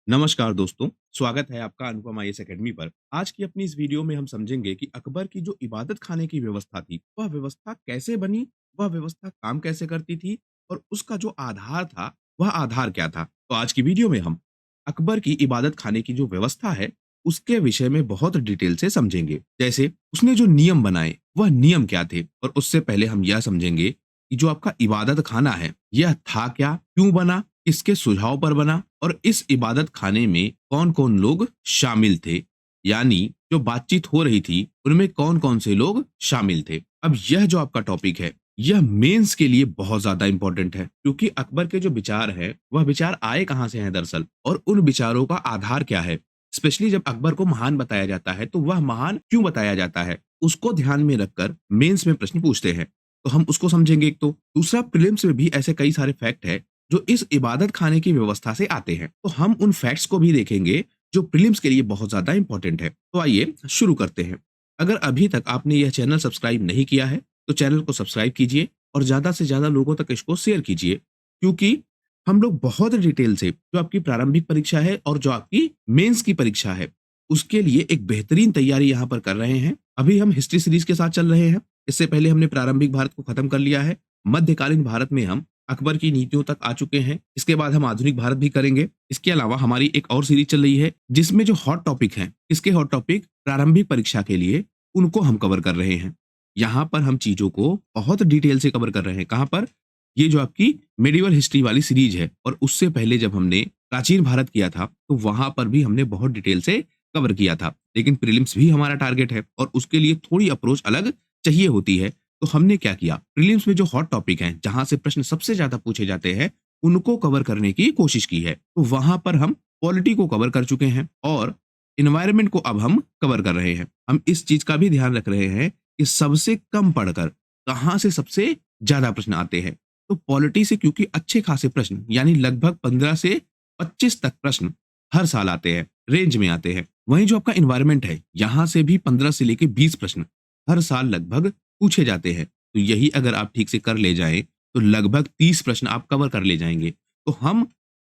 नमस्कार दोस्तों, स्वागत है आपका अनुपम आईएएस एकेडमी पर। आज की अपनी इस वीडियो में हम समझेंगे कि अकबर की जो इबादत खाने की व्यवस्था थी, वह व्यवस्था कैसे बनी, वह व्यवस्था काम कैसे करती थी और उसका जो आधार था, वह आधार क्या था। तो आज की वीडियो में हम अकबर की इबादत खाने की जो व्यवस्था है, उसके विषय में बहुत डिटेल से समझेंगे। जैसे उसने जो नियम बनाए, वह नियम क्या थे और उससे पहले हम यह समझेंगे कि जो आपका इबादत खाना है, यह था क्या, क्यों बना, किसके सुझाव पर बना और इस इबादत खाने में कौन-कौन लोग शामिल थे? यानी जो बातचीत हो रही थी, उनमें कौन-कौन से लोग शामिल थे? अब यह जो आपका टॉपिक है, यह मेंस के लिए बहुत ज़्यादा इम्पोर्टेंट है क्योंकि अकबर के जो विचार हैं, वह विचार आए कहाँ से हैं दरअसल और उन विचारों का आधार क्या है? स्पेशली जब अकबर को महान बताया जाता है, तो वह महान क्यों बताया जाता है? उसको ध्यान में रखकर मेंस में प्रश्न पूछते हैं। तो हम उसको समझेंगे एक तो। दूसरा प्रीलिम्स में भी ऐसे कई सारे फैक्ट है जो इस इबादत खाने की व्यवस्था से आते हैं। तो हम उन फैक्ट्स को भी देखेंगे जो प्रीलिम्स के लिए बहुत ज़्यादा इम्पोर्टेंट है। तो आइए शुरू करते हैं। अगर अभी तक आपने यह चैनल सब्सक्राइब नहीं किया है, तो चैनल को सब्सक्राइब कीजिए और ज़्यादा से ज़्यादा लोगों तक इसको शेयर कीजिए क्योंकि हम लोग बहुत डिटेल से जो आपकी प्रारंभिक परीक्षा है और जो आपकी मेंस की परीक्षा है, उसके लिए एक बेहतरीन तैयारी यहाँ पर कर रहे हैं। अभी हम हिस्ट्री सीरीज के साथ चल रहे हैं। इससे पहले हमने प्रारंभिक भारत को खत्म कर लिया है। मध्यकालीन भारत में हम अकबर की नीतियों तक आ चुके हैं। इसके बाद हम आधुनिक भारत भी करेंगे। इसके अलावा हमारी एक और सीरीज चल रही है जिसमें जो हॉट टॉपिक हैं, इसके हॉट टॉपिक प्रारंभिक परीक्षा के लिए उनको हम कवर कर रहे हैं। यहाँ पर हम चीजों को बहुत डिटेल से कवर कर रहे हैं। कहाँ पर? ये जो आपकी मेडिवल हिस्ट्री वाली सीरीज है और उससे पहले जब हमने प्राचीन भारत किया था, तो वहां पर भी हमने बहुत डिटेल से कवर किया था। लेकिन प्रीलिम्स भी हमारा टारगेट है और उसके लिए थोड़ी अप्रोच अलग चाहिए होती है। तो हमने क्या किया, प्रीलिम्स में जो हॉट टॉपिक हैं, जहां से प्रश्न सबसे ज्यादा पूछे जाते हैं, उनको कवर करने की कोशिश की है। तो वहां पर हम पॉलिटी को कवर कर चुके हैं और इन्वायरमेंट को अब हम कवर कर रहे हैं। हम इस चीज का भी ध्यान रख रहे हैं कि सबसे कम पढ़कर कहां से सबसे ज्यादा प्रश्न आते हैं। तो पॉलिटी से क्योंकि अच्छे खासे प्रश्न यानी लगभग 15 से 25 तक प्रश्न हर साल आते हैं, रेंज में आते हैं। वहीं जो आपका इन्वायरमेंट है, यहां से भी 15 से लेके 20 प्रश्न हर साल लगभग पूछे जाते हैं। तो यही अगर आप ठीक से कर ले जाएं, तो लगभग 30 प्रश्न आप कवर कर ले जाएंगे। तो हम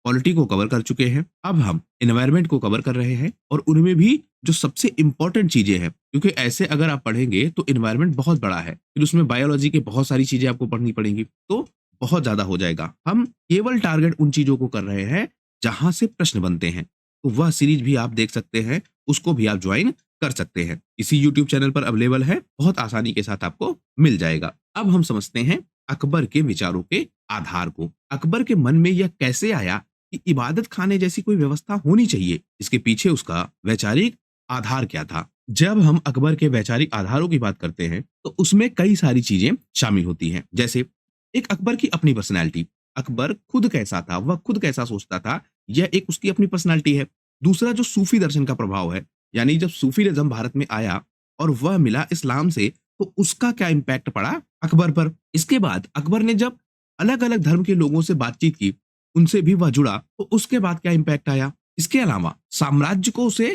पॉलिटी को कवर कर चुके हैं, अब हम एनवायरनमेंट को कवर कर रहे हैं और उनमें भी जो सबसे इंपॉर्टेंट चीजें हैं, क्योंकि ऐसे अगर आप पढ़ेंगे तो एनवायरनमेंट बहुत बड़ा है, फिर उसमें बायोलॉजी के बहुत सारी चीजें आपको पढ़नी पड़ेंगी, तो बहुत ज्यादा हो जाएगा। हम केवल टारगेट उन चीजों को कर रहे हैं जहां से प्रश्न बनते हैं। तो वह सीरीज भी आप देख सकते हैं, उसको भी आप ज्वाइन कर सकते हैं। इसी यूट्यूब चैनल पर अवेलेबल है, बहुत आसानी के साथ आपको मिल जाएगा। अब हम समझते हैं अकबर के विचारों के आधार को। अकबर के मन में यह कैसे आया कि इबादत खाने जैसी कोई व्यवस्था होनी चाहिए, इसके पीछे उसका वैचारिक आधार क्या था। जब हम अकबर के वैचारिक आधारों की बात करते हैं, तो उसमें कई सारी चीजें शामिल होती हैं। जैसे एक अकबर की अपनी पर्सनैलिटी, अकबर खुद कैसा था, वह खुद कैसा सोचता था, यह एक उसकी अपनी पर्सनैलिटी है। दूसरा जो सूफी दर्शन का प्रभाव है, यानी जब सूफीइज्म भारत में आया और वह मिला इस्लाम से, तो उसका क्या इम्पैक्ट पड़ा अकबर पर। इसके बाद अकबर ने जब अलग अलग धर्म के लोगों से बातचीत की, उनसे भी वह जुड़ा, तो उसके बाद क्या इम्पैक्ट आया। इसके अलावा साम्राज्य को उसे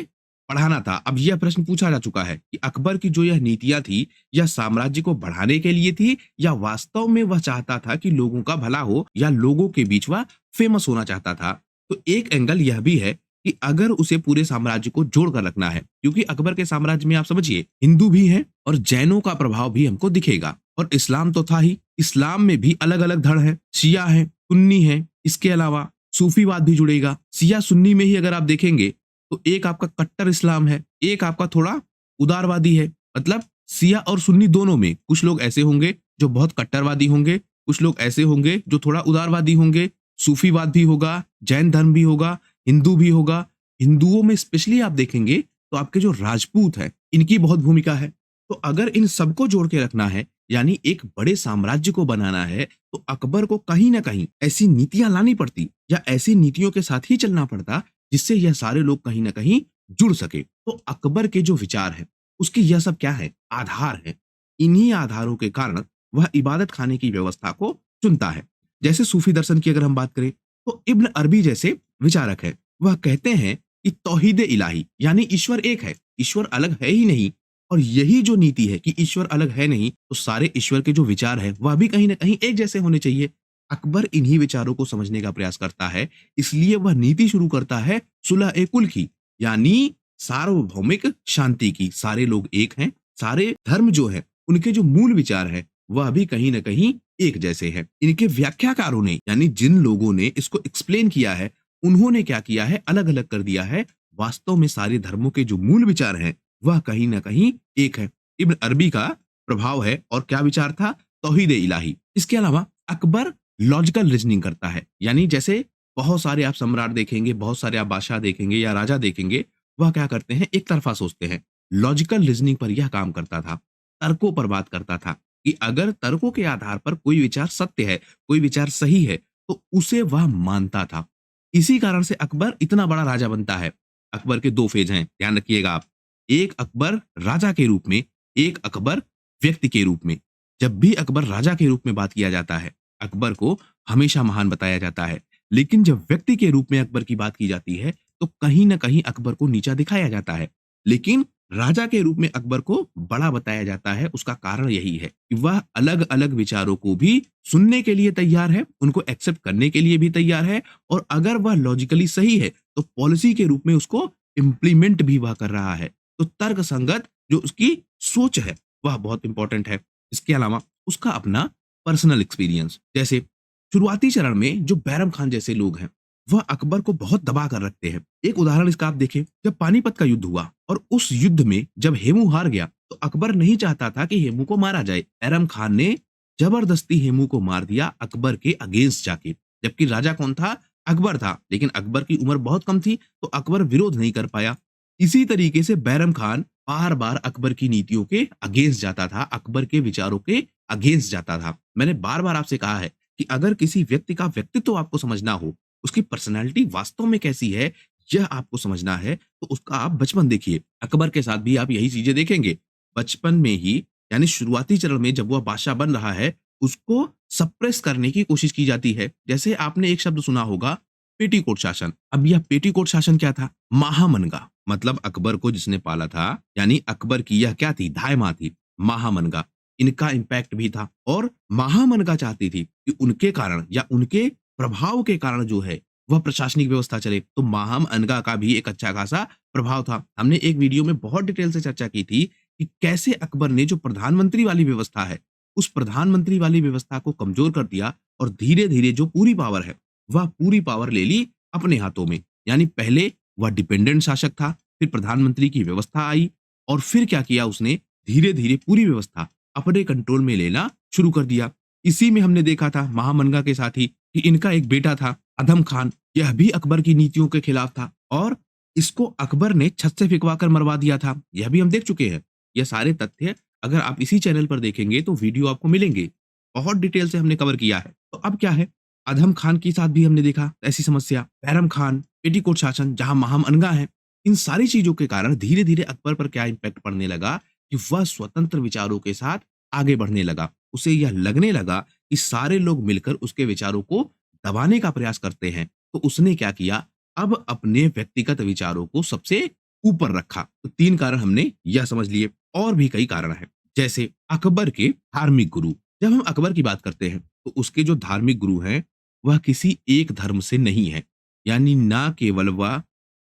बढ़ाना था। अब यह प्रश्न पूछा जा चुका है कि अकबर की जो यह नीतियां थी, यह साम्राज्य को बढ़ाने के लिए थी या वास्तव में वह चाहता था कि लोगों का भला हो या लोगों के बीच वह फेमस होना चाहता था। तो एक एंगल यह भी है कि अगर उसे पूरे साम्राज्य को जोड़कर रखना है, क्योंकि अकबर के साम्राज्य में आप समझिए हिंदू भी हैं और जैनों का प्रभाव भी हमको दिखेगा और इस्लाम तो था ही। इस्लाम में भी अलग अलग धड़ है, शिया है, सुन्नी है, इसके अलावा सूफीवाद भी जुड़ेगा। शिया सुन्नी में ही अगर आप देखेंगे तो एक आपका कट्टर इस्लाम है, एक आपका थोड़ा उदारवादी है। मतलब शिया और सुन्नी दोनों में कुछ लोग ऐसे होंगे जो बहुत कट्टरवादी होंगे, कुछ लोग ऐसे होंगे जो थोड़ा उदारवादी होंगे। सूफीवाद भी होगा, जैन धर्म भी होगा, हिंदू भी होगा। हिंदुओं में स्पेशली आप देखेंगे तो आपके जो राजपूत है, इनकी बहुत भूमिका है। तो अगर इन सबको जोड़ के रखना है, यानी एक बड़े साम्राज्य को बनाना है, तो अकबर को कहीं ना कहीं ऐसी नीतियां लानी पड़ती या ऐसी नीतियों के साथ ही चलना पड़ता जिससे यह सारे लोग कहीं ना कहीं जुड़ सके। तो अकबर के जो विचार है, उसके यह सब क्या है, आधार है। इन्हीं आधारों के कारण वह इबादत खाने की व्यवस्था को चुनता है। जैसे सूफी दर्शन की अगर हम बात करें, तो इब्न अरबी जैसे विचारक है, वह कहते हैं कि तौहीद इलाही यानी ईश्वर एक है, ईश्वर अलग है ही नहीं। और यही जो नीति है कि ईश्वर अलग है नहीं, तो सारे ईश्वर के जो विचार है वह भी कहीं ना कहीं एक जैसे होने चाहिए। अकबर इन्हीं विचारों को समझने का प्रयास करता है, इसलिए वह नीति शुरू करता है सुलह-ए-कुल की, यानी सार्वभौमिक शांति की। सारे लोग एक हैं, सारे धर्म जो हैं, उनके जो मूल विचार हैं, वह भी कहीं न कहीं एक जैसे हैं। इनके व्याख्याकारों ने, यानी जिन लोगों ने इसको एक्सप्लेन किया है, उन्होंने क्या किया है, अलग-अलग कर दिया है। वास्तव में सारे धर्मों के जो मूल विचार हैं, वह कहीं न कहीं एक है। इब्न अरबी का प्रभाव है और क्या विचार था? तौहीद-ए-इलाही। इसके अलावा अकबर लॉजिकल रीजनिंग करता है, यानी जैसे बहुत सारे आप सम्राट देखेंगे, बहुत सारे आप बादशाह देखेंगे या राजा देखेंगे, वह क्या करते हैं, एक तरफ़ा सोचते हैं। लॉजिकल रीजनिंग पर यह काम करता था, तर्कों पर बात करता था कि अगर तर्कों के आधार पर कोई विचार सत्य है, कोई विचार सही है, तो उसे वह मानता था। इसी कारण से अकबर इतना बड़ा राजा बनता है। अकबर के 2 फेज़ हैं, ध्यान रखिएगा आप। एक अकबर राजा के रूप में, एक अकबर व्यक्ति के रूप में। जब भी अकबर राजा के रूप में बात किया जाता है, अकबर को हमेशा महान बताया जाता है। लेकिन जब व्यक्ति के रूप में अकबर की बात की जाती है, तो कहीं न कहीं अकबर को नीचा दिखाया जाता है। लेकिन राजा के रूप में अकबर को बड़ा बताया जाता है, उसका कारण यही है कि वह अलग-अलग विचारों को भी सुनने के लिए तैयार है, उनको एक्सेप्ट करने के लिए भी तैयार है और अगर वह लॉजिकली सही है, तो पॉलिसी के रूप में उसको इम्प्लीमेंट भी वह कर रहा है। तो तर्कसंगत जो उसकी सोच है, वह बहुत इंपॉर्टेंट है। इसके अलावा उसका अपना पर्सनल एक्सपीरियंस, जैसे शुरुआती चरण में जो बैरम खान जैसे लोग हैं, वह अकबर को बहुत दबा कर रखते हैं। एक उदाहरण इसका आप देखें, जब पानीपत का युद्ध हुआ और उस युद्ध में जब हेमू हार गया, तो अकबर नहीं चाहता था कि हेमू को मारा जाए। बैरम खान ने जबरदस्ती हेमू को मार दिया अकबर के अगेंस्ट जाके। जबकि राजा कौन था? अकबर था, लेकिन अकबर की उम्र बहुत कम थी, तो अकबर विरोध नहीं कर पाया। इसी तरीके से बैरम खान बार-बार अकबर की नीतियों के अगेंस्ट जाता था, अकबर के विचारों के अगेंस्ट जाता था। मैंने बार-बार आपसे कहा है कि अगर किसी व्यक्ति का व्यक्तित्व आपको समझना हो, उसकी पर्सनैलिटी वास्तव में कैसी है, यह आपको समझना है, तो उसका आप बचपन देखिए। अकबर के साथ भी आप यही चीज़ें देखेंगे। बचपन में ही, यानी शुरुआती चरण में जब वह बादशाह बन रहा है, उसको सप्रेस करने की कोशिश की जाती है। जैसे आपने एक शब्द सुना होगा, पेटीकोट शासन। अब यह पेटीकोट शासन क्या था? महामनगा, मतलब अकबर को जिसने पाला था, यानी अकबर की यह क्या थी? धाय माँ थी, महामनगा। इनका इम्पैक्ट भी था और महामनगा चाहती थी कि उनके कारण या उनके प्रभाव के कारण जो है, वह प्रशासनिक व्यवस्था चले। तो महामनगा का भी एक अच्छा खासा प्रभाव था। हमने एक वीडियो में बहुत डिटेल से चर्चा की थी कि कैसे अकबर ने जो प्रधानमंत्री वाली व्यवस्था है, उस प्रधानमंत्री वाली व्यवस्था को कमज़ोर कर दिया और धीरे-धीरे जो पूरी पावर है, वह पूरी पावर ले ली अपने हाथों में। यानी पहले वह डिपेंडेंट शासक था, फिर प्रधानमंत्री की व्यवस्था आई और फिर क्या किया उसने, धीरे-धीरे पूरी व्यवस्था अपने कंट्रोल में लेना शुरू कर दिया। इसी में हमने देखा था महामनगा के साथ ही कि इनका एक बेटा था अधम खान, यह भी अकबर की नीतियों के खिलाफ था और इसको अकबर ने छत से फेंकवा कर मरवा दिया था। यह भी हम देख चुके हैं। ये सारे तथ्य अगर आप इसी चैनल पर देखेंगे तो वीडियो आपको मिलेंगे। बहुत डिटेल से हमने कवर किया है। तो अब क्या है, अधम खान के साथ भी हमने देखा ऐसी समस्या, बैरम खान, पेटीकोट शासन जहां महामनगा है। इन सारी चीजों के कारण धीरे-धीरे अकबर पर क्या इम्पैक्ट पड़ने लगा कि वह स्वतंत्र विचारों के साथ आगे बढ़ने लगा। उसे यह लगने लगा कि सारे लोग मिलकर उसके विचारों को दबाने का प्रयास करते हैं। तो उसने क्या किया, अब अपने व्यक्तिगत विचारों को सबसे ऊपर रखा। तो 3 कारण हमने यह समझ लिए और भी कई कारण हैं। जैसे अकबर के धार्मिक गुरु। जब हम अकबर की बात करते हैं, तो उसके जो धार्मिक गुरु हैं, वह किसी एक धर्म से नहीं है। यानी ना केवल वह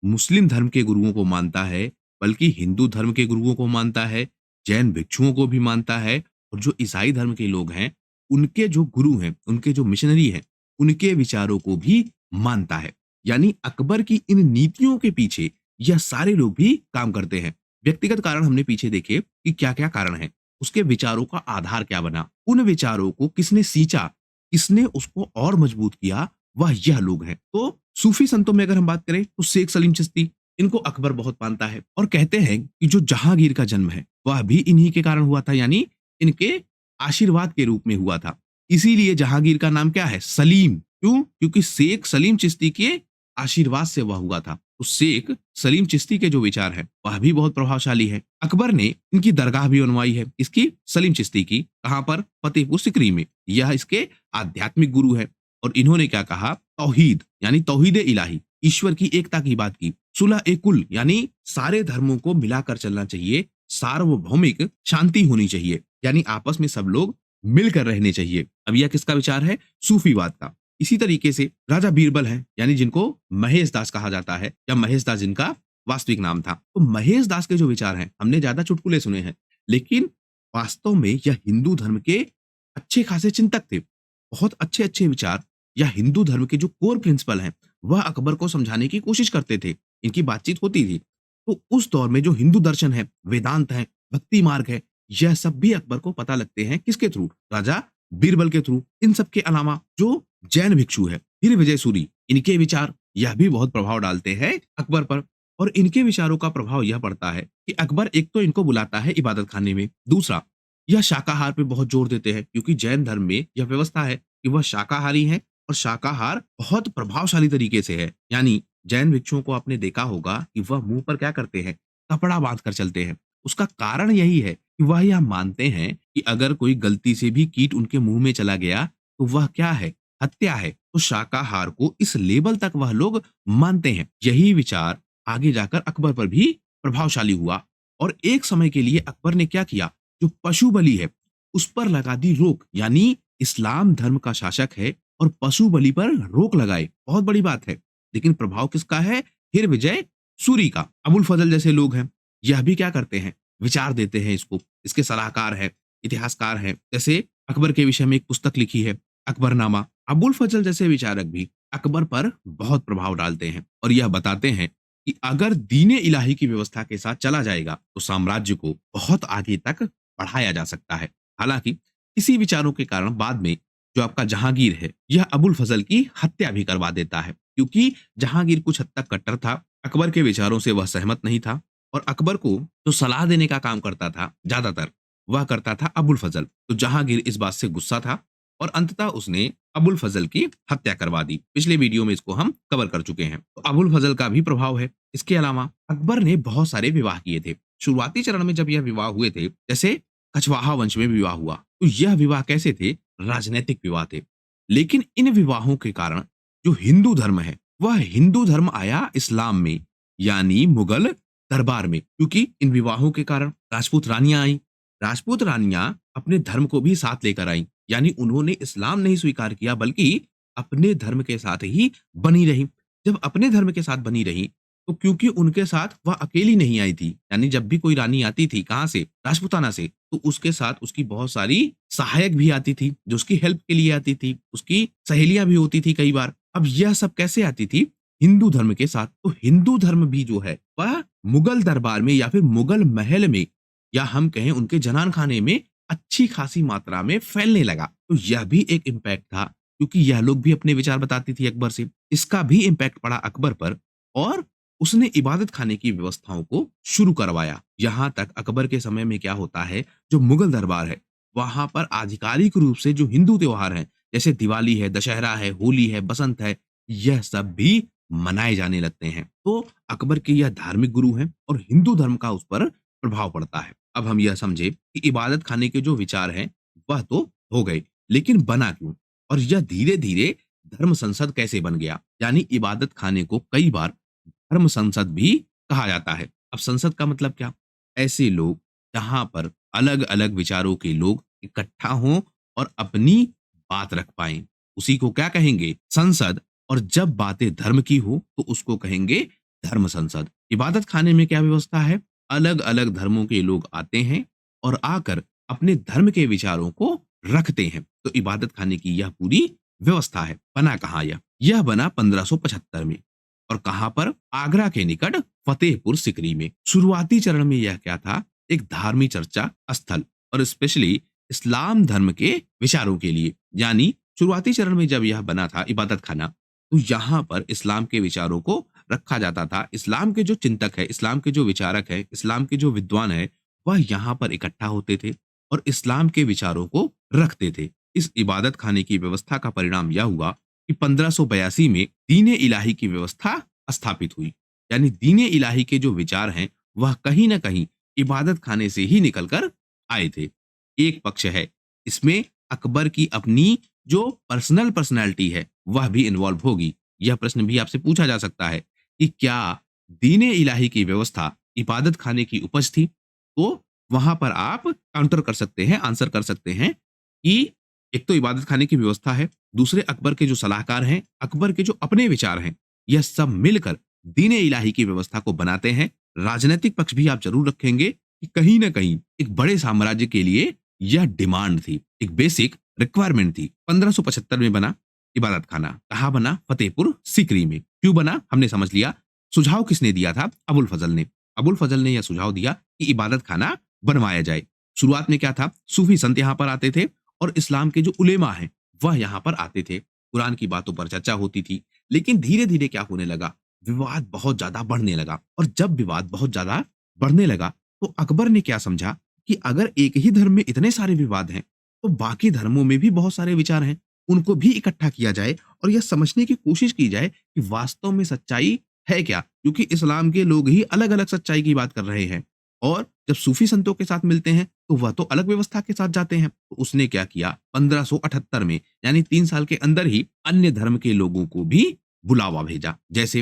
मुस्लिम धर्म के गुरुओं को मानता है, बल्कि हिंदू धर्म के गुरुओं को मानता है, जैन भिक्षुओं को भी मानता है और जो ईसाई धर्म के लोग हैं, उनके जो गुरु हैं, उनके जो मिशनरी हैं, उनके विचारों को भी मानता है। यानी अकबर की इन नीतियों के पीछे यह सारे लोग भी काम करते हैं। व्यक्तिगत कारण हमने पीछे देखे कि क्या-क्या कारण हैं। उसके विचारों का आधार क्या बना? उन विचारों को किसने सींचा? किसने उसको और मजबूत किया? वह यह लोग हैं। तो सूफी संतों में अगर हम बात करें तो शेख सलीम चिश्ती, इनको अकबर बहुत मानता है और कहते हैं कि जो जहांगीर का जन्म है, वह भी इन्हीं के कारण हुआ था, यानी इनके आशीर्वाद के रूप में हुआ था। इसीलिए जहांगीर का नाम क्या है? सलीम। क्यों? क्योंकि शेख सलीम चिश्ती के आशीर्वाद से वह हुआ था। तो शेख सलीम चिश्ती के जो विचार हैं, वह भी बहुत प्रभावशाली है। अकबर ने इनकी दरगाह भी बनवाई है, इसकी सलीम चिश्ती की। कहाँ पर? फतेहपुर सिकरी में। यह इसके आध्यात्मिक गुरु है और इन्होंने क्या कहा? तौहीद, यानी तौहीद-ए-इलाही, ईश्वर की एकता की बात की। सुलह-ए-कुल, यानी सारे धर्मों को मिलाकर चलना चाहिए, सार्वभौमिक शांति होनी चाहिए, यानी आपस में सब लोग मिलकर रहने चाहिए। अब यह किसका विचार है? सूफीवाद का। इसी तरीके से राजा बीरबल हैं, यानी जिनको महेश दास कहा जाता है या महेश दास जिनका वास्तविक नाम था। तो महेश दास के जो विचार हैं, हमने ज़्यादा चुटकुले सुने हैं, लेकिन वास्तव में यह हिंदू धर्म के अच्छे खासे चिंतक थे। बहुत अच्छे-अच्छे विचार या हिंदू धर्म के जो कोर प्रिंसिपल हैं, वह अकबर को समझाने की कोशिश करते थे। इनकी बातचीत होती थी। तो उस दौर में जो हिंदू दर्शन है, वेदांत है, भक्ति मार्ग है, यह सब भी अकबर को पता लगते हैं किसके थ्रू? राजा बीरबल के थ्रू। इन सब के अलावा जो जैन भिक्षु है, हिरविजय सूरी, इनके विचार यह भी बहुत प्रभाव डालते हैं अकबर पर। और इनके विचारों का प्रभाव यह पड़ता है कि अकबर एक तो इनको बुलाता है इबादत खाने में, दूसरा यह शाकाहार पे बहुत जोर देते हैं क्योंकि जैन धर्म में यह व्यवस्था है कि वह शाकाहारी हैं और शाकाहार बहुत प्रभावशाली तरीके से है। यानी जैन भिक्षुओं को आपने देखा होगा कि वह मुंह पर क्या करते हैं? कपड़ा बांध कर चलते हैं। उसका कारण यही है कि वह यह मानते हैं कि अगर कोई गलती से भी कीट उनके मुंह में चला गया तो वह क्या है? हत्या है। तो शाकाहार को इस लेवल तक वह लोग मानते हैं। यही विचार आगे जाकर अकबर पर भी प्रभावशाली हुआ और एक समय के लिए अकबर ने क्या किया? जो पशु बलि है, उस पर लगा दी रोक। यानी इस्लाम धर्म का शासक है और पशु बलि पर रोक लगाए। बहुत बड़ी बात है। लेकिन प्रभाव किसका है? हिरविजय सूरी का। अबुल फजल जैसे लोग हैं, यह भी क्या करते हैं? विचार देते हैं इसको। इसके सलाहकार हैं, इतिहासकार हैं। जैसे अकबर के विषय में एक पुस्तक लिखी है, अकबरनामा। अबुल फजल जैसे विचारक भी अकबर पर बहुत प्रभाव डालते हैं और यह बताते हैं कि अगर दीन ए इलाही की व्यवस्था के साथ चला जाएगा, तो साम्राज्य को बहुत आगे तक बढ़ाया जा सकता है। हालाँकि इसी विचारों के कारण बाद में जो आपका जहांगीर है, यह अबुल फजल की हत्या भी करवा देता है, क्योंकि जहांगीर कुछ हद तक कट्टर था, अकबर के विचारों से वह सहमत नहीं था और अकबर को जो सलाह देने का काम करता था, ज़्यादातर वह करता था अबुल फजल। तो जहांगीर इस बात से गुस्सा था और अंततः उसने अबुल फजल की हत्या करवा दी। पिछले वीडियो में इसको हम कवर कर चुके हैं। तो अबुल फजल का भी प्रभाव है। इसके अलावा अकबर ने बहुत सारे विवाह किए थे। शुरुआती चरण में जब यह विवाह हुए थे, जैसे कछवाहा वंश में विवाह हुआ, तो यह विवाह कैसे थे? राजनैतिक विवाह थे। लेकिन इन विवाहों के कारण जो हिंदू धर्म है, वह हिंदू धर्म आया इस्लाम में, यानी मुगल दरबार में। क्योंकि इन विवाहों के कारण राजपूत रानियां आई। राजपूत रानियां अपने धर्म को भी साथ लेकर आई, यानी उन्होंने इस्लाम नहीं स्वीकार किया बल्कि अपने धर्म के साथ ही बनी रही। जब अपने धर्म के साथ बनी रही, तो क्योंकि उनके साथ वह अकेली नहीं आई थी, यानी जब भी कोई रानी आती थी, कहाँ से? राजपूताना से, तो उसके साथ उसकी बहुत सारी सहायक भी आती थी, जो उसकी हेल्प के लिए आती थी, उसकी सहेलियाँ भी होती थी कई बार। अब यह सब कैसे आती थी? हिंदू धर्म के साथ। तो हिंदू धर्म भी जो है, वह मुगल दरबार में या फिर मुगल महल में या हम कहें उनके जनान खाने में अच्छी खासी मात्रा में फैलने लगा। तो यह भी एक इम्पैक्ट था, क्योंकि यह लोग भी अपने विचार बताती थी अकबर से। इसका भी इम्पैक्ट पड़ा अकबर पर और उसने इबादत खाने की व्यवस्थाओं को शुरू करवाया। यहाँ तक अकबर के समय में क्या होता है, जो मुगल दरबार है, वहाँ पर आधिकारिक रूप से जो हिंदू त्योहार हैं, जैसे दिवाली है, दशहरा है, होली है, बसंत है, यह सब भी मनाए जाने लगते हैं। तो अकबर के यह धार्मिक गुरु हैं और हिंदू धर्म का उस पर प्रभाव पड़ता है। अब हम यह समझे कि इबादत खाने के जो विचार हैं, वह तो हो गए, लेकिन बना क्यों? और यह धीरे-धीरे धर्म संसद कैसे बन गया? यानी इबादत खाने को कई बार धर्म संसद भी कहा जाता है। अब संसद का मतलब क्या? ऐसे लोग जहाँ पर अलग-अलग विचारों के लोग इकट्ठा हों और अपनी बात रख पाएँ, उसी को क्या कहेंगे? संसद। और जब बातें धर्म की हो, तो उसको कहेंगे धर्म संसद। इबादत खाने में क्या व्यवस्था है? अलग-अलग धर्मों के लोग आते हैं और आकर अपने धर्म के विचारों को रखते हैं। तो इबादत खाने की यह पूरी व्यवस्था है। बना कहाँ यह? यह बना 1575 में। और कहाँ पर? आगरा के निकट फतेहपुर सिकरी में। शुरुआती चरण में यह क्या था? एक धार्मिक चर्चा स्थल और स्पेशली इस्लाम धर्म के विचारों के लिए। यानी शुरुआती चरण में जब यह बना था इबादत खाना, तो यहाँ पर इस्लाम के विचारों को रखा जाता था। इस्लाम के जो चिंतक है, इस्लाम के जो विचारक है, इस्लाम के जो विद्वान है, वह यहाँ पर इकट्ठा होते थे और इस्लाम के विचारों को रखते थे। इस इबादत खाने की व्यवस्था का परिणाम यह हुआ कि 1582 में दीन-ए इलाही की व्यवस्था स्थापित हुई। यानी दीन-ए इलाही के जो विचार हैं, वह कहीं न कहीं इबादत खाने से ही निकल कर आए थे। एक पक्ष है, इसमें अकबर की अपनी जो पर्सनैलिटी है, वह भी इन्वॉल्व होगी। यह प्रश्न भी आपसे पूछा जा सकता है कि क्या दीन-ए इलाही की व्यवस्था इबादत खाने की उपज थी? तो वहाँ पर आप काउंटर कर सकते हैं, आंसर कर सकते हैं कि एक तो इबादत खाने की व्यवस्था है, दूसरे अकबर के जो सलाहकार हैं, अकबर के जो अपने विचार हैं, यह सब मिलकर दीन ए इलाही की व्यवस्था को बनाते हैं। राजनैतिक पक्ष भी आप ज़रूर रखेंगे कि कहीं न कहीं एक बड़े साम्राज्य के लिए यह डिमांड थी, एक बेसिक रिक्वायरमेंट थी। 1575 में बना इबादत खाना। कहाँ बना? फतेहपुर सीकरी में। क्यों बना? हमने समझ लिया। सुझाव किसने दिया था? अबुल फजल ने। अबुल फजल ने यह सुझाव दिया कि इबादत खाना बनवाया जाए। शुरुआत में क्या था? सूफी संत यहाँ पर आते थे और इस्लाम के जो उलेमा हैं, वह यहाँ पर आते थे। कुरान की बातों पर चर्चा होती थी। लेकिन धीरे-धीरे क्या होने लगा? विवाद बहुत ज़्यादा बढ़ने लगा और जब विवाद बहुत ज़्यादा बढ़ने लगा, तो अकबर ने क्या समझा कि अगर एक ही धर्म में इतने सारे विवाद हैं, तो बाकी धर्मों में भी बहुत सारे विचार हैं। उनको भी इकट्ठा किया जाए और यह समझने की कोशिश की जाए कि वास्तव में सच्चाई है क्या? क्योंकि इस्लाम के लोग ही अलग-अलग सच्चाई की बात कर रहे हैं और जब सूफी संतों के साथ मिलते हैं, तो वह तो अलग व्यवस्था के साथ जाते हैं। तो उसने क्या किया 1578 में यानी 3 साल के अंदर ही अन्य धर्म के लोगों को भी बुलावा भेजा। जैसे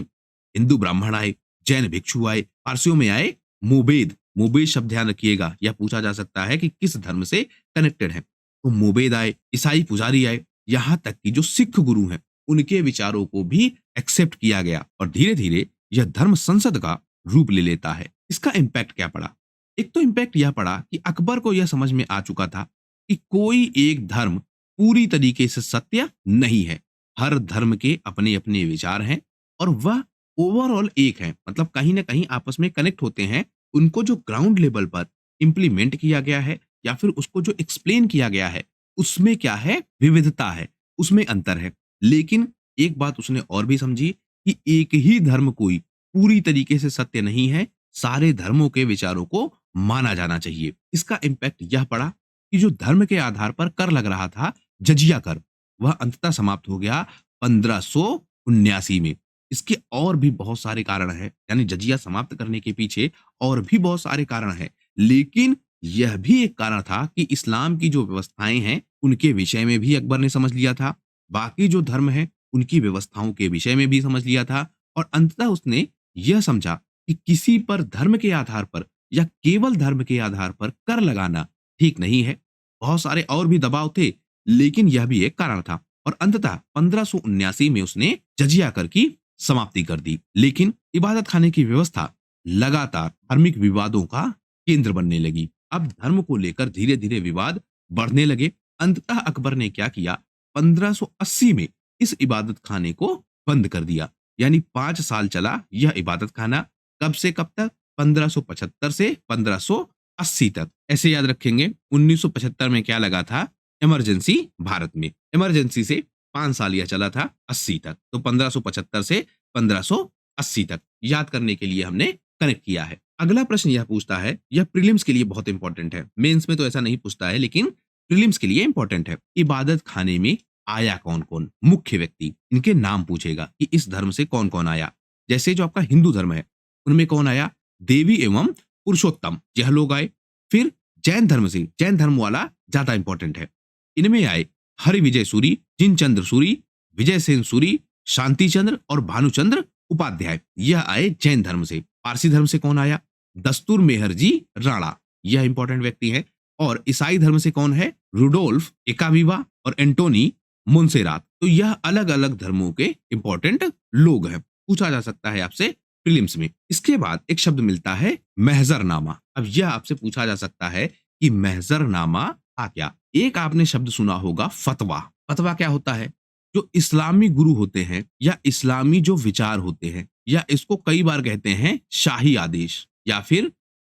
हिंदू ब्राह्मण आए, जैन भिक्षु आए, पारसियों में आए मोबेद। मोबेद शब्द ध्यान रखिएगा, यह पूछा जा सकता है कि किस धर्म से कनेक्टेड है। तो मोबेद आए, ईसाई पुजारी आए, यहाँ तक कि जो सिख गुरु हैं, उनके विचारों को भी एक्सेप्ट किया गया और धीरे-धीरे यह धर्म संसद का रूप ले लेता है। इसका इम्पैक्ट क्या पड़ा? एक तो इम्पैक्ट यह पड़ा कि अकबर को यह समझ में आ चुका था कि कोई एक धर्म पूरी तरीके से सत्य नहीं है। हर धर्म के अपने-अपने विचार हैं और वह ओवरऑल एक हैं। मतलब कहीं न कहीं आपस में कनेक्ट होते हैं। उनको जो ग्राउंड लेवल पर इम्प्लीमेंट किया गया है या फिर उसको जो एक्सप्लेन किया गया है, उसमें क्या है? विविधता है, उसमें अंतर है। लेकिन एक बात उसने और भी समझी कि एक ही धर्म कोई पूरी तरीके से सत्य नहीं है, सारे धर्मों के विचारों को माना जाना चाहिए। इसका इम्पैक्ट यह पड़ा कि जो धर्म के आधार पर कर लग रहा था, जजिया कर, वह अंततः समाप्त हो गया 1579 में। इसके और भी बहुत सारे कारण हैं, यानी जजिया समाप्त करने के पीछे और भी बहुत सारे कारण हैं। लेकिन यह भी एक कारण था कि इस्लाम की जो व्यवस्थाएँ हैं, उनके विषय में भी अकबर ने समझ लिया था। बाकी जो धर्म हैं, उनकी व्यवस्थाओं के विषय में भी समझ लिया था और अंततः उसने यह समझा कि किसी पर धर्म के आधार पर या केवल धर्म के आधार पर कर लगाना ठीक नहीं है। बहुत सारे और भी दबाव थे, लेकिन यह भी एक कारण था और अंततः 1579 में उसने जजिया कर की समाप्ति कर दी। लेकिन इबादत खाने की व्यवस्था लगातार धार्मिक विवादों का केंद्र बनने लगी। अब धर्म को लेकर धीरे-धीरे विवाद बढ़ने लगे। अंततः अकबर ने क्या किया 1580 में इस इबादत खाने को बंद कर दिया। यानी 5 साल चला यह इबादत खाना। कब से कब तक? 1575 से 1580 तक। ऐसे याद रखेंगे 1975 में क्या लगा था? इमरजेंसी भारत में। इमरजेंसी से 5 साल यह चला था 80 तक। तो 1575 से 1580 तक याद करने के लिए हमने कनेक्ट किया है। अगला प्रश्न यह पूछता है, यह प्रीलिम्स के लिए बहुत इंपॉर्टेंट है। मेंस में तो ऐसा नहीं पूछता है, लेकिन प्रीलिम्स के लिए इंपॉर्टेंट है। इबादत खाने में आया कौन-कौन? मुख्य व्यक्ति, इनके नाम पूछेगा कि इस धर्म से कौन-कौन आया। जैसे जो आपका हिंदू धर्म है, उनमें कौन आया? देवी एवं पुरुषोत्तम, यह लोग आए। फिर जैन धर्म से, जैन धर्म वाला ज्यादा इंपॉर्टेंट है। इनमें आए हरिविजय सूरी, जिनचंद्र सूरी, विजय सेन सूरी, शांति चंद्र और भानुचंद्र उपाध्याय, यह आए जैन धर्म से। पारसी धर्म से कौन आया? दस्तूर मेहरजी राणा, यह इंपॉर्टेंट व्यक्ति है। और ईसाई धर्म से कौन है? रुडोल्फ एकाविवा और एंटोनी मोन्सेरात। तो यह अलग-अलग धर्मों के इंपॉर्टेंट लोग हैं। पूछा जा सकता है आपसे प्रीलिम्स में। इसके बाद एक शब्द मिलता है महजरनामा। अब यह आपसे पूछा जा सकता है कि महजरनामा था क्या? एक आपने शब्द सुना होगा फतवा। फतवा क्या होता है? जो इस्लामी गुरु होते हैं या इस्लामी जो विचार होते हैं या इसको कई बार कहते हैं शाही आदेश या फिर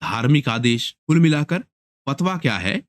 धार्मिक आदेश। कुल मिलाकर फतवा क्या है?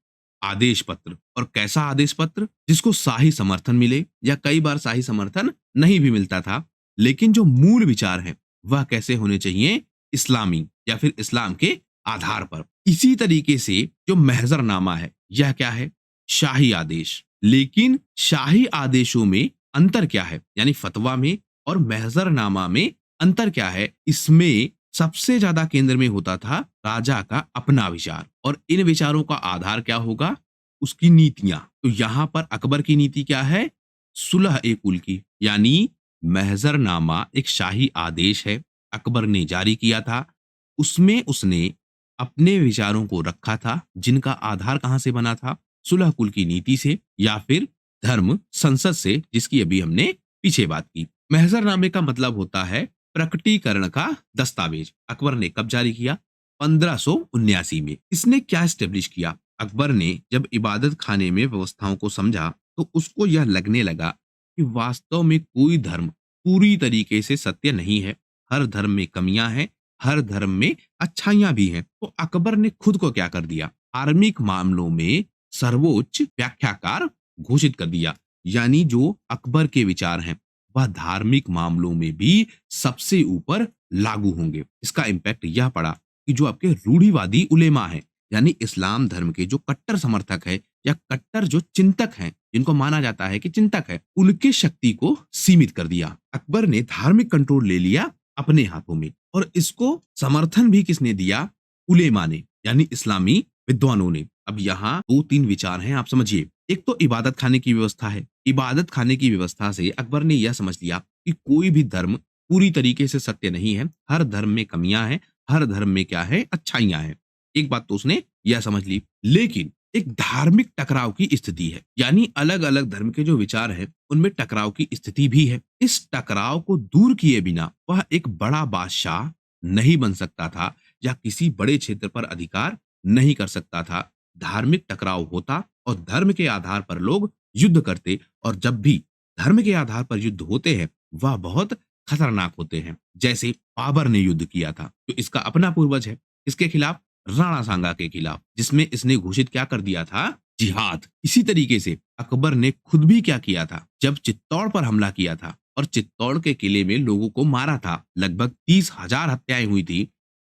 आदेश पत्र। और कैसा आदेश पत्र? जिसको शाही समर्थन मिले या कई बार शाही समर्थन नहीं भी मिलता था, लेकिन जो मूल विचार हैं वह कैसे होने चाहिए? इस्लामी या फिर इस्लाम के आधार पर। इसी तरीके से जो महजरनामा है यह क्या है? शाही आदेश। लेकिन शाही आदेशों में अंतर क्या है? यानी फतवा में और महजरनामा में अंतर क्या है? इसमें सबसे ज्यादा केंद्र में होता था राजा का अपना विचार और इन विचारों का आधार क्या होगा? उसकी नीतियां। तो यहां पर अकबर की नीति क्या है? सुलह ए कुल की, यानी महजरनामा एक शाही आदेश है, अकबर ने जारी किया था। उसमें उसने अपने विचारों को रखा था, जिनका आधार कहां से बना था? सुलह कुल की नीति से या फिर धर्म संसद से, जिसकी अभी हमने पीछे बात की। महजरनामे का मतलब होता है प्रकटीकरण का दस्तावेज। अकबर ने कब जारी किया? 1579 में। इसने क्या स्टेब्लिश किया? अकबर ने जब इबादत खाने में व्यवस्थाओं को समझा तो उसको यह लगने लगा कि वास्तव में कोई धर्म पूरी तरीके से सत्य नहीं है। हर धर्म में कमियां हैं, हर धर्म में अच्छाइयां भी हैं। तो अकबर ने खुद को क्या कर दिया? धार्मिक मामलों में सर्वोच्च व्याख्याकार घोषित कर दिया। यानी जो अकबर के विचार हैं वह धार्मिक मामलों में भी सबसे ऊपर लागू होंगे। इसका इम्पैक्ट यह पड़ा कि जो आपके रूढ़िवादी उलेमा हैं, यानी इस्लाम धर्म के जो कट्टर समर्थक है या कट्टर जो चिंतक हैं, जिनको माना जाता है कि चिंतक है, उनके शक्ति को सीमित कर दिया। अकबर ने धार्मिक कंट्रोल ले लिया अपने हाथों में, और इसको समर्थन भी किसने दिया? उलेमा ने, यानी इस्लामी विद्वानों ने। अब यहाँ दो तीन विचार हैं, आप समझिए। एक तो इबादत खाने की व्यवस्था है। इबादत खाने की व्यवस्था से अकबर ने यह समझ लिया कि कोई भी धर्म पूरी तरीके से सत्य नहीं है, हर धर्म में कमियां हैं, हर धर्म में क्या है? अच्छाइयां हैं। एक बात तो उसने यह समझ ली। लेकिन एक धार्मिक टकराव की स्थिति है, यानी अलग अलग धर्म के जो विचार हैं उनमें टकराव की स्थिति भी है। इस टकराव को दूर किए बिना वह एक बड़ा बादशाह नहीं बन सकता था या किसी बड़े क्षेत्र पर अधिकार नहीं कर सकता था। धार्मिक टकराव होता और धर्म के आधार पर लोग युद्ध करते, और जब भी धर्म के आधार पर युद्ध होते हैं वह बहुत खतरनाक होते हैं। जैसे बाबर ने युद्ध किया था, तो इसका अपना पूर्वज है। इसके खिलाफ राणा सांगा के खिलाफ, जिसमें इसने घोषित क्या कर दिया था? जिहाद। इसी तरीके से अकबर ने खुद भी क्या किया था? जब चित्तौड़ पर हमला किया था और चित्तौड़ के किले में लोगों को मारा था, लगभग 30,000 हत्याएं हुई थी,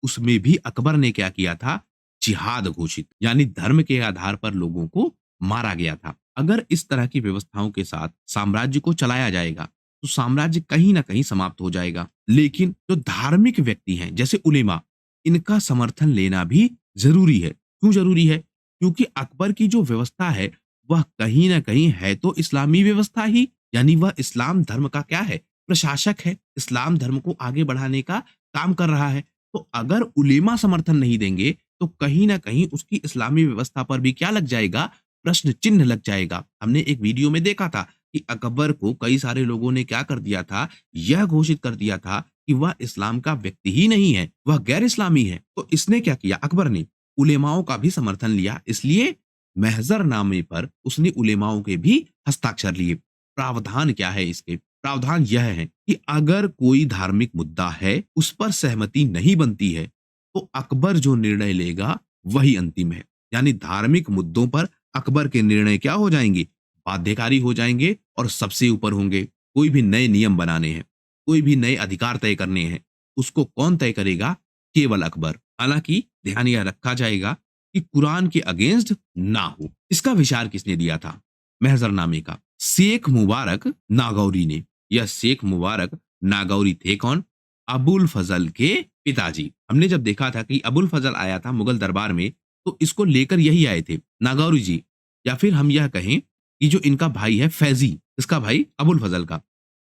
उसमें भी अकबर ने क्या किया था? जिहाद घोषित, यानी धर्म के आधार पर लोगों को मारा गया था। अगर इस तरह की व्यवस्थाओं के साथ साम्राज्य को चलाया जाएगा तो साम्राज्य कहीं ना कहीं समाप्त हो जाएगा। लेकिन जो धार्मिक व्यक्ति हैं जैसे उलेमा, इनका समर्थन लेना भी जरूरी है। क्यों जरूरी है? क्योंकि अकबर की जो व्यवस्था है वह कहीं ना कहीं है तो इस्लामी व्यवस्था ही, यानी वह इस्लाम धर्म का क्या है? प्रशासक है, इस्लाम धर्म को आगे बढ़ाने का काम कर रहा है। तो अगर उलेमा समर्थन नहीं देंगे तो कहीं ना कहीं उसकी इस्लामी व्यवस्था पर भी क्या लग जाएगा? प्रश्न चिन्ह लग जाएगा। हमने एक वीडियो में देखा था कि अकबर को कई सारे लोगों ने क्या कर दिया था? यह घोषित कर दिया था कि वह इस्लाम का व्यक्ति ही नहीं है, वह गैर इस्लामी है। तो इसने क्या किया? अकबर ने उलेमाओं का भी समर्थन लिया, इसलिए महजरनामे पर उसने उलेमाओं के भी हस्ताक्षर लिए। प्रावधान क्या है इसके? प्रावधान यह है कि अगर कोई धार्मिक मुद्दा है, उस पर सहमति नहीं बनती है, तो अकबर जो निर्णय लेगा वही अंतिम है। यानी धार्मिक मुद्दों पर अकबर के निर्णय क्या हो जाएंगे? बाध्यकारी हो जाएंगे और सबसे ऊपर होंगे। कोई भी नए नियम बनाने हैं, कोई भी नए अधिकार तय करने हैं, उसको कौन तय करेगा? केवल अकबर। हालांकि ध्यान यह रखा जाएगा कि कुरान के अगेंस्ट ना हो। इसका विचार किसने दिया था महजरनामे का? शेख मुबारक नागौरी ने। यह शेख मुबारक नागौरी थे कौन? अबुल फजल के पिताजी। हमने जब देखा था कि अबुल फजल आया था मुगल दरबार में, तो इसको लेकर यही आए थे नागौरी जी, या फिर हम यह कहें कि जो इनका भाई है फैजी, इसका भाई अबुल फजल का।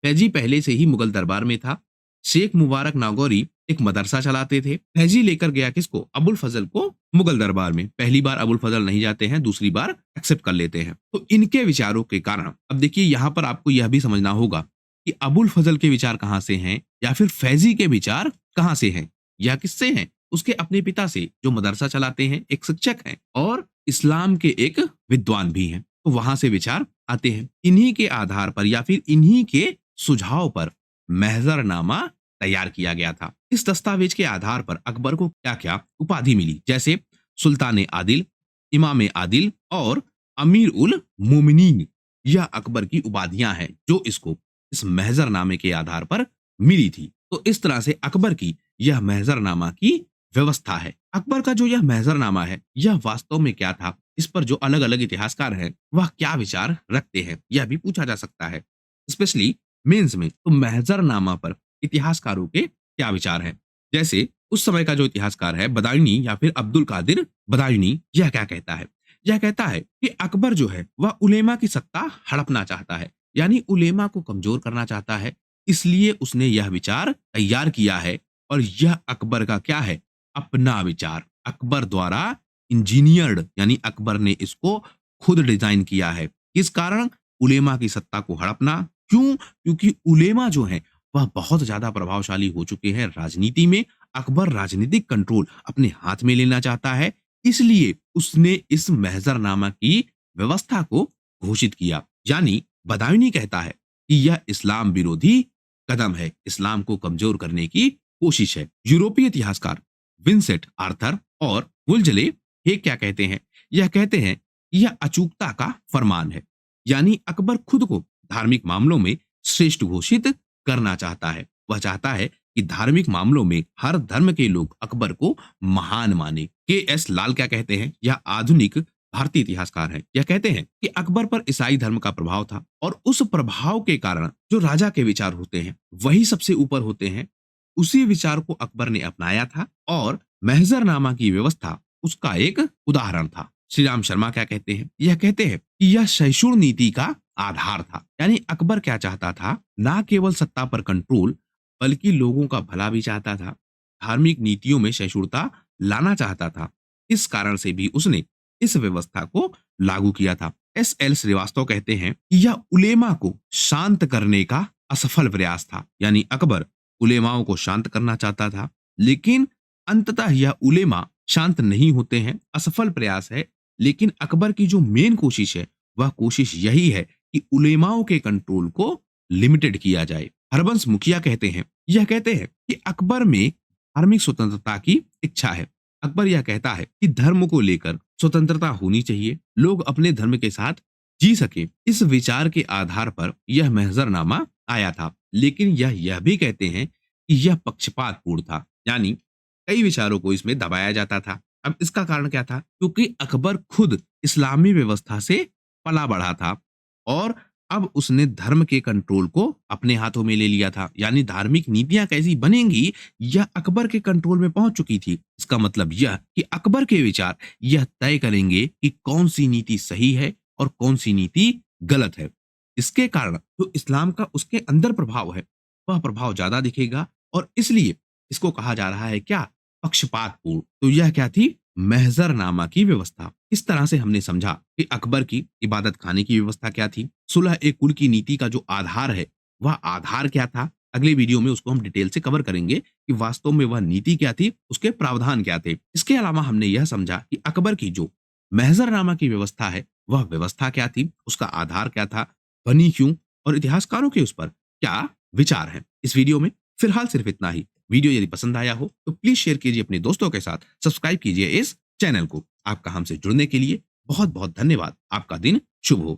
फैजी पहले से ही मुगल दरबार में था। शेख मुबारक नागौरी एक मदरसा चलाते थे। फैजी लेकर गया किसको? अबुल फजल को मुगल दरबार में। पहली बार अबुल फजल नहीं जाते हैं, दूसरी बार एक्सेप्ट कर लेते हैं। तो इनके विचारों के कारण, अब देखिए यहाँ पर आपको यह भी समझना होगा कि अबुल फजल के विचार कहाँ से हैं या फिर फैजी के विचार कहाँ से हैं। यह किससे हैं? उसके अपने पिता से, जो मदरसा चलाते हैं, एक शिक्षक हैं और इस्लाम के एक विद्वान भी हैं। तो वहां से विचार आते हैं। इन्हीं के आधार पर या फिर इन्हीं के सुझाव पर महजरनामा तैयार किया गया था। इस दस्तावेज के आधार पर अकबर को क्या क्या उपाधि मिली, जैसे सुल्तान आदिल, इमाम आदिल और अमीर उल मोमिनीन। यह अकबर की उपाधियां हैं जो इसको इस महजरनामे के आधार पर मिली थी। तो इस तरह से अकबर की यह महजरनामा की व्यवस्था है। अकबर का जो यह महजरनामा है, यह वास्तव में क्या था? इस पर जो अलग अलग इतिहासकार हैं वह क्या विचार रखते हैं, यह भी पूछा जा सकता है, स्पेशली मेंस में। तो महजरनामा पर इतिहासकारों के क्या विचार हैं? जैसे उस समय का जो इतिहासकार है बदायूनी या फिर अब्दुल कादिर बदायूनी, यह क्या कहता है? यह कहता है कि अकबर जो है वह उलेमा की सत्ता हड़पना चाहता है, यानी उलेमा को कमजोर करना चाहता है। इसलिए उसने यह विचार तैयार किया है, और यह अकबर का क्या है? अपना विचार। अकबर द्वारा इंजीनियर्ड, यानी अकबर ने इसको खुद डिजाइन किया है। किस कारण? उलेमा की सत्ता को हड़पना। क्यों? क्योंकि उलेमा जो है वह बहुत ज्यादा प्रभावशाली हो चुके हैं राजनीति में। अकबर राजनीतिक कंट्रोल अपने हाथ में लेना चाहता है, इसलिए उसने इस महजरनामा की व्यवस्था को घोषित किया। यानी बदायूनी कहता है कि यह इस्लाम विरोधी कदम है, इस्लाम को कमजोर करने की कोशिश है। यूरोपीय इतिहासकार विंसेंट आर्थर और वुलजले ये क्या कहते हैं? यह कहते हैं यह अचूकता का फरमान है। यानी अकबर खुद को धार्मिक मामलों में श्रेष्ठ घोषित करना चाहता है। वह चाहता है कि धार्मिक मामलों में हर धर्म के लोग अकबर को महान माने। के एस लाल क्या कहते हैं? यह आधुनिक भारतीय इतिहासकार हैं। यह कहते हैं कि अकबर पर ईसाई धर्म का प्रभाव था और उस प्रभाव के कारण जो राजा के विचार होते हैं वही सबसे ऊपर होते हैं। उसी विचार को अकबर ने अपनाया था और महजरनामा की व्यवस्था उसका एक उदाहरण था। श्री राम शर्मा क्या कहते हैं? यह कहते हैं कि यह सहिष्णु नीति का आधार था। यानी अकबर क्या चाहता था? ना केवल सत्ता पर कंट्रोल बल्कि लोगों का भला भी चाहता था। धार्मिक नीतियों में सहिष्णुता लाना चाहता था। इस कारण से भी उसने इस व्यवस्था को लागू किया था। एस एल श्रीवास्तव कहते हैं कि यह उलेमा को शांत करने का असफल प्रयास था। यानी अकबर उलेमाओं को शांत करना चाहता था, लेकिन अंततः यह उलेमा शांत नहीं होते हैं, असफल प्रयास है। लेकिन अकबर की जो मेन कोशिश है वह कोशिश यही है कि उलेमाओं के कंट्रोल को लिमिटेड किया जाए। हरबंस मुखिया कहते हैं, यह कहते हैं कि अकबर में धार्मिक स्वतंत्रता की इच्छा है। अकबर यह कहता है कि धर्म को लेकर स्वतंत्रता होनी चाहिए, लोग अपने धर्म के साथ जी सके। इस विचार के आधार पर यह महजरनामा आया था। लेकिन यह भी कहते हैं कि यह पक्षपातपूर्ण था। यानी कई विचारों को इसमें दबाया जाता था। अब इसका कारण क्या था? क्योंकि अकबर खुद इस्लामी व्यवस्था से पला बढ़ा था और अब उसने धर्म के कंट्रोल को अपने हाथों में ले लिया था। यानी धार्मिक नीतियां कैसी बनेंगी यह अकबर के कंट्रोल में पहुंच चुकी थी। इसका मतलब यह कि अकबर के विचार यह तय करेंगे कि कौन सी नीति सही है और कौन सी नीति गलत है। इसके कारण जो इस्लाम का उसके अंदर प्रभाव है वह प्रभाव ज्यादा दिखेगा और इसलिए इसको कहा जा रहा है क्या? पक्षपातपूर्ण। तो यह क्या थी? महजरनामा की व्यवस्था। इस तरह से हमने समझा कि अकबर की इबादत खाने की व्यवस्था क्या थी, सुलह ए कुल की नीति का जो आधार है वह आधार क्या था। अगले वीडियो में उसको हम डिटेल से कवर करेंगे कि वास्तव में वह नीति क्या थी, उसके प्रावधान क्या थे। इसके अलावा हमने यह समझा कि अकबर की जो महजरनामा की व्यवस्था है वह व्यवस्था क्या थी, उसका आधार क्या था, बनी क्यों और इतिहासकारों के उस पर क्या विचार हैं। इस वीडियो में फिलहाल सिर्फ इतना ही। वीडियो यदि पसंद आया हो तो प्लीज शेयर कीजिए अपने दोस्तों के साथ, सब्सक्राइब कीजिए इस चैनल को। आपका हमसे जुड़ने के लिए बहुत बहुत धन्यवाद। आपका दिन शुभ हो।